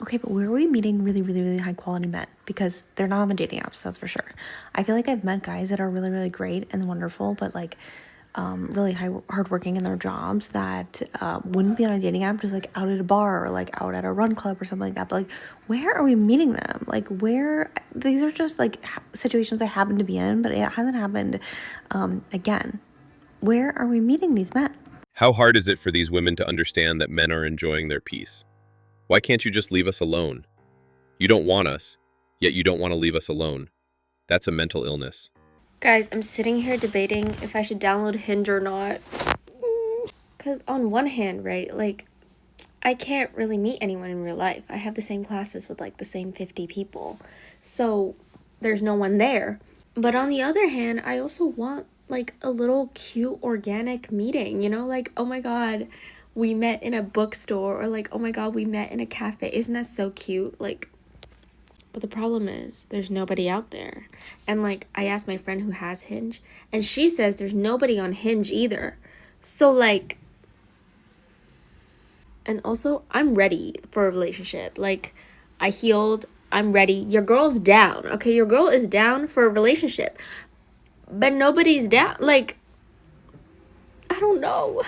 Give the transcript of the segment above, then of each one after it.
Okay, but where are we meeting really, really, really high quality men? Because they're not on the dating apps, that's for sure. I feel like I've met guys that are really, really great and wonderful, but like really hardworking in their jobs that wouldn't be on a dating app, just like out at a bar or like out at a run club or something like that. But like, where are we meeting them? Like, where? These are just like situations I happen to be in, but it hasn't happened again. Where are we meeting these men? How hard is it for these women to understand that men are enjoying their peace? Why can't you just leave us alone? You don't want us, yet you don't want to leave us alone. That's a mental illness. Guys, I'm sitting here debating if I should download Hinge or not. Because on one hand, right, like, I can't really meet anyone in real life. I have the same classes with, like, the same 50 people. So, there's no one there. But on the other hand, I also want, like, a little cute, organic meeting, you know? Like, oh my god, we met in a bookstore. Or, like, oh my god, we met in a cafe. Isn't that so cute? Like, but the problem is, there's nobody out there. And, like, I asked my friend who has Hinge, and she says there's nobody on Hinge either. So, like, and also, I'm ready for a relationship. Like, I healed, I'm ready. Your girl's down, okay? Your girl is down for a relationship. But nobody's down. Like, I don't know.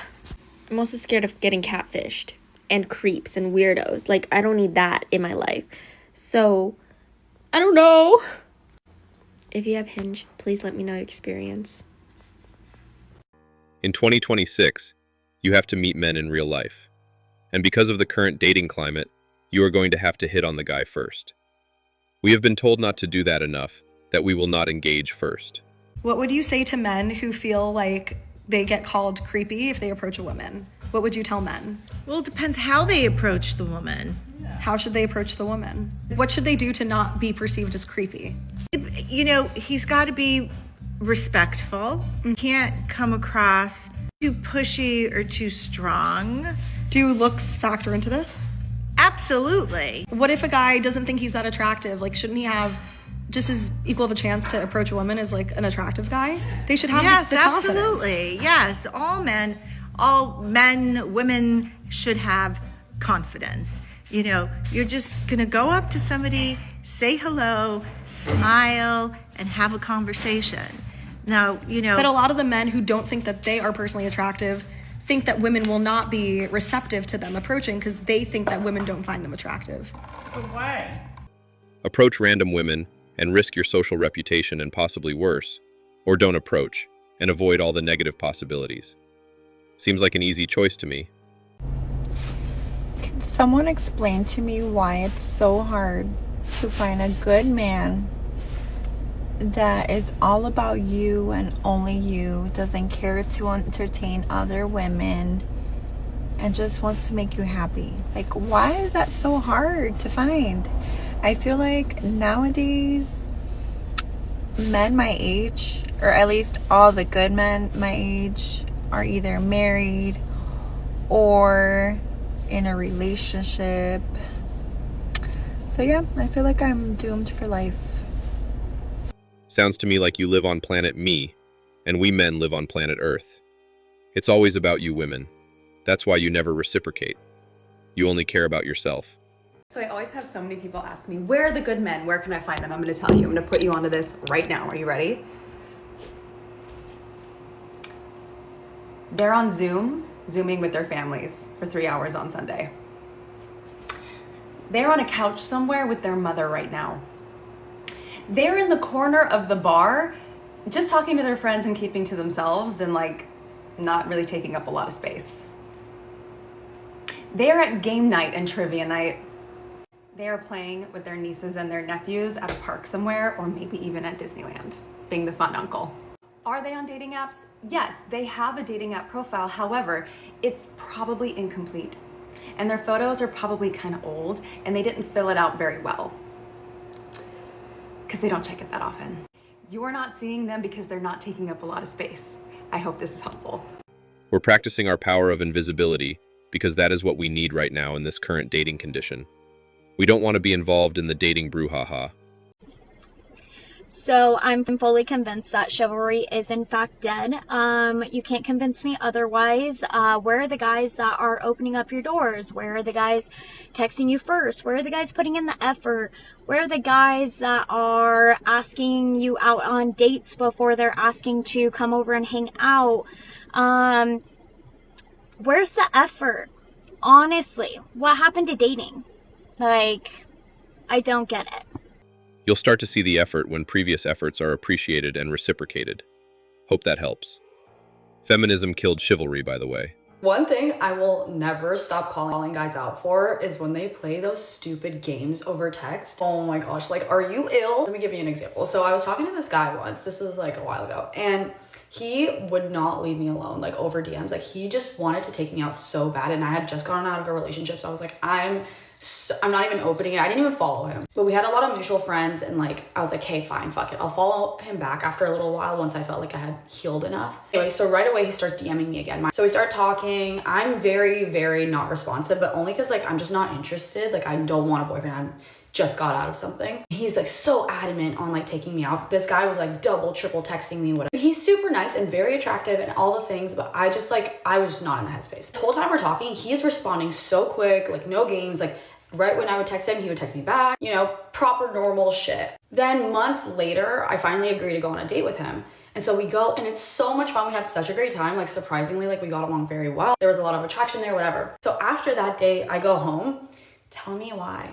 I'm also scared of getting catfished and creeps and weirdos. Like, I don't need that in my life. So, I don't know. If you have Hinge, please let me know your experience. In 2026, you have to meet men in real life. And because of the current dating climate, you are going to have to hit on the guy first. We have been told not to do that enough, that we will not engage first. What would you say to men who feel like they get called creepy if they approach a woman? What would you tell men? Well, it depends how they approach the woman. How should they approach the woman? What should they do to not be perceived as creepy? You know, he's got to be respectful. Can't come across too pushy or too strong. Do looks factor into this? Absolutely. What if a guy doesn't think he's that attractive? Like, shouldn't he have just as equal of a chance to approach a woman as like an attractive guy? They should have the confidence. Absolutely. Yes, all men, women should have confidence. You know, you're just going to go up to somebody, say hello, smile, and have a conversation. Now, you know... But a lot of the men who don't think that they are personally attractive think that women will not be receptive to them approaching because they think that women don't find them attractive. But why? Approach random women and risk your social reputation and possibly worse, or don't approach and avoid all the negative possibilities. Seems like an easy choice to me. Can someone explain to me why it's so hard to find a good man that is all about you and only you, doesn't care to entertain other women, and just wants to make you happy? Like, why is that so hard to find? I feel like nowadays, men my age, or at least all the good men my age, are either married or in a relationship. So yeah, I feel like I'm doomed for life. Sounds to me like you live on planet me, and we men live on planet Earth. It's always about you women. That's why you never reciprocate. You only care about yourself. So I always have so many people ask me, where are the good men? Where can I find them? I'm going to tell you. I'm going to put you onto this right now. Are you ready? They're on Zooming with their families for 3 hours on Sunday. They're on a couch somewhere with their mother right now. They're in the corner of the bar, just talking to their friends and keeping to themselves and like not really taking up a lot of space. They're at game night and trivia night. They are playing with their nieces and their nephews at a park somewhere, or maybe even at Disneyland, being the fun uncle. Are they on dating apps? Yes, they have a dating app profile. However, it's probably incomplete. And their photos are probably kind of old, and they didn't fill it out very well, because they don't check it that often. You're not seeing them because they're not taking up a lot of space. I hope this is helpful. We're practicing our power of invisibility because that is what we need right now in this current dating condition. We don't want to be involved in the dating brouhaha. So I'm fully convinced that chivalry is in fact dead. You can't convince me otherwise. Where are the guys that are opening up your doors? Where are the guys texting you first? Where are the guys putting in the effort? Where are the guys that are asking you out on dates before they're asking to come over and hang out? Where's the effort? Honestly, what happened to dating? Like, I don't get it. You'll start to see the effort when previous efforts are appreciated and reciprocated. Hope that helps. Feminism killed chivalry, by the way. One thing I will never stop calling guys out for is when they play those stupid games over text. Oh my gosh, like, are you ill? Let me give you an example. So I was talking to this guy once, this was like a while ago, and he would not leave me alone, like over DMs. Like, he just wanted to take me out so bad, and I had just gotten out of a relationship, so I was like, I'm not even opening it. I didn't even follow him. But we had a lot of mutual friends, and like, I was like, hey, fine, fuck it. I'll follow him back after a little while once I felt like I had healed enough. Anyway, so right away he starts DMing me again. So we start talking. I'm very, very not responsive, but only because like, I'm just not interested. Like, I don't want a boyfriend. I'm just got out of something. He's like so adamant on like taking me out. This guy was like double, triple texting me, whatever. He's super nice and very attractive and all the things, but I was just not in the headspace. The whole time we're talking, he's responding so quick, like no games, like right when I would text him, he would text me back, you know, proper normal shit. Then months later, I finally agree to go on a date with him. And so we go, and it's so much fun. We have such a great time. Like, surprisingly, like, we got along very well. There was a lot of attraction there, whatever. So after that day, I go home. Tell me why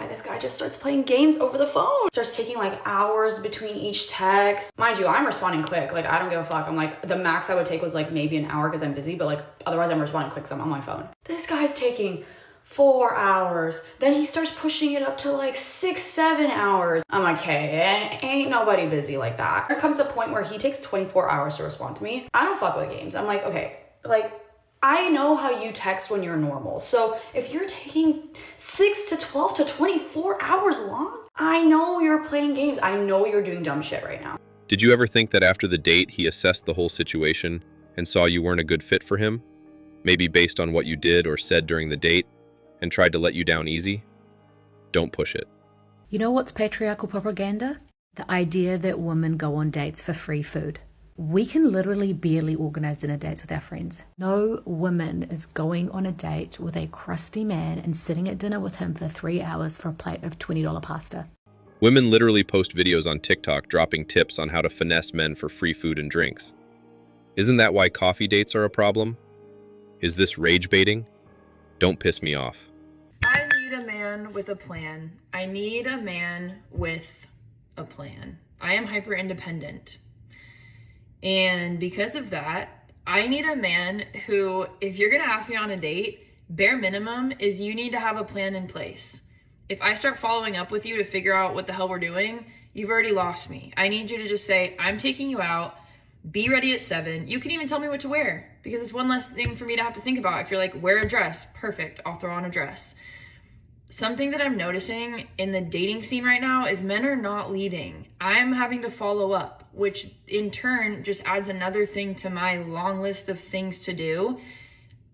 this guy just starts playing games over the phone. Starts taking like hours between each text. Mind you, I'm responding quick. Like, I don't give a fuck. I'm like, the max I would take was like maybe an hour because I'm busy, but like, otherwise I'm responding quick because I'm on my phone. This guy's taking 4 hours. Then he starts pushing it up to like 6-7 hours. I'm like, hey, ain't nobody busy like that. There comes a point where he takes 24 hours to respond to me. I don't fuck with games. I'm like, okay, like, I know how you text when you're normal. So if you're taking 6 to 12 to 24 hours long, I know you're playing games. I know you're doing dumb shit right now. Did you ever think that after the date, he assessed the whole situation and saw you weren't a good fit for him? Maybe based on what you did or said during the date, and tried to let you down easy? Don't push it. You know what's patriarchal propaganda? The idea that women go on dates for free food. We can literally barely organize dinner dates with our friends. No woman is going on a date with a crusty man and sitting at dinner with him for 3 hours for a plate of $20 pasta. Women literally post videos on TikTok dropping tips on how to finesse men for free food and drinks. Isn't that why coffee dates are a problem? Is this rage baiting? Don't piss me off. I need a man with a plan. I need a man with a plan. I am hyper independent. And because of that, I need a man who, if you're gonna ask me on a date, bare minimum is you need to have a plan in place. If I start following up with you to figure out what the hell we're doing, you've already lost me. I need you to just say, I'm taking you out, be ready at 7. You can even tell me what to wear, because it's one less thing for me to have to think about. If you're like, wear a dress, perfect, I'll throw on a dress. Something that I'm noticing in the dating scene right now is men are not leading. I'm having to follow up, which in turn just adds another thing to my long list of things to do.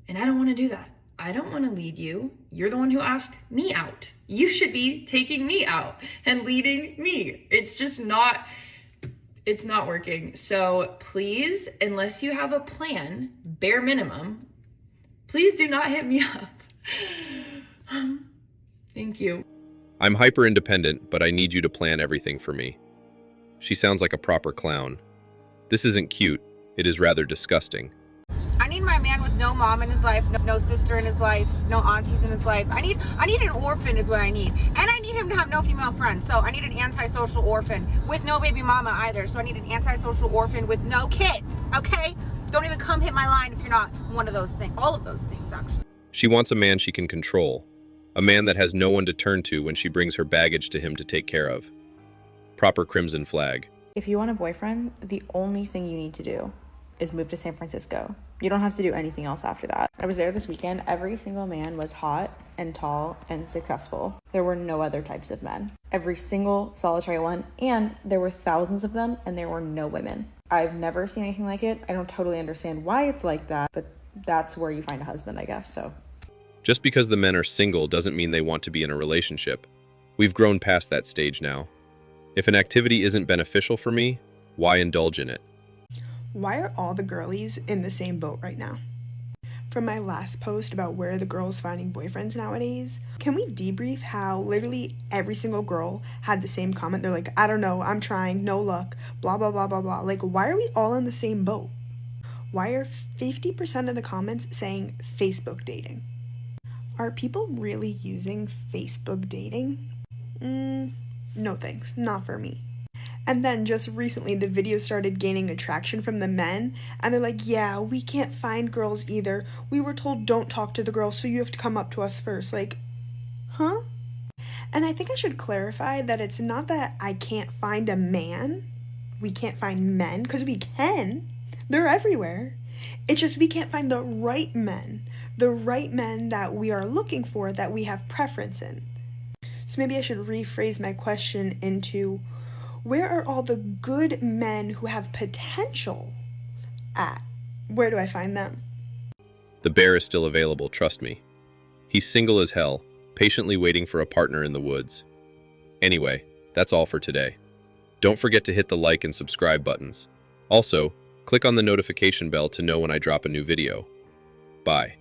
And I don't want to do that. I don't want to lead you. You're the one who asked me out. You should be taking me out and leading me. It's just not, it's not working. So please, unless you have a plan, bare minimum, please do not hit me up. Thank you. I'm hyper independent, but I need you to plan everything for me. She sounds like a proper clown. This isn't cute. It is rather disgusting. I need my man with no mom in his life, no sister in his life, no aunties in his life. I need an orphan is what I need. And I need him to have no female friends. So I need an antisocial orphan with no baby mama either. So I need an antisocial orphan with no kids, okay? Don't even come hit my line if you're not one of those things. All of those things, actually. She wants a man she can control. A man that has no one to turn to when she brings her baggage to him to take care of. Proper crimson flag. If you want a boyfriend, the only thing you need to do is move to San Francisco. You don't have to do anything else after that. I was there this weekend. Every single man was hot and tall and successful. There were no other types of men. Every single solitary one, and there were thousands of them, and there were no women. I've never seen anything like it. I don't totally understand why it's like that, but that's where you find a husband, I guess, so. Just because the men are single doesn't mean they want to be in a relationship. We've grown past that stage now. If an activity isn't beneficial for me, why indulge in it? Why are all the girlies in the same boat right now? From my last post about where are the girls finding boyfriends nowadays, can we debrief how literally every single girl had the same comment? They're like, I don't know, I'm trying, no luck, blah, blah, blah, blah, blah. Like, why are we all in the same boat? Why are 50% of the comments saying Facebook dating? Are people really using Facebook dating? No thanks, not for me. And then just recently the video started gaining attraction from the men, and they're like, yeah, we can't find girls either. We were told don't talk to the girls, so you have to come up to us first. Like, huh? And I think I should clarify that it's not that I can't find a man. We can't find men, because we can. They're everywhere. It's just we can't find the right men that we are looking for, that we have preference in. So maybe I should rephrase my question into, where are all the good men who have potential at? Where do I find them? The bear is still available, trust me. He's single as hell, patiently waiting for a partner in the woods. Anyway, that's all for today. Don't forget to hit the like and subscribe buttons. Also, click on the notification bell to know when I drop a new video. Bye.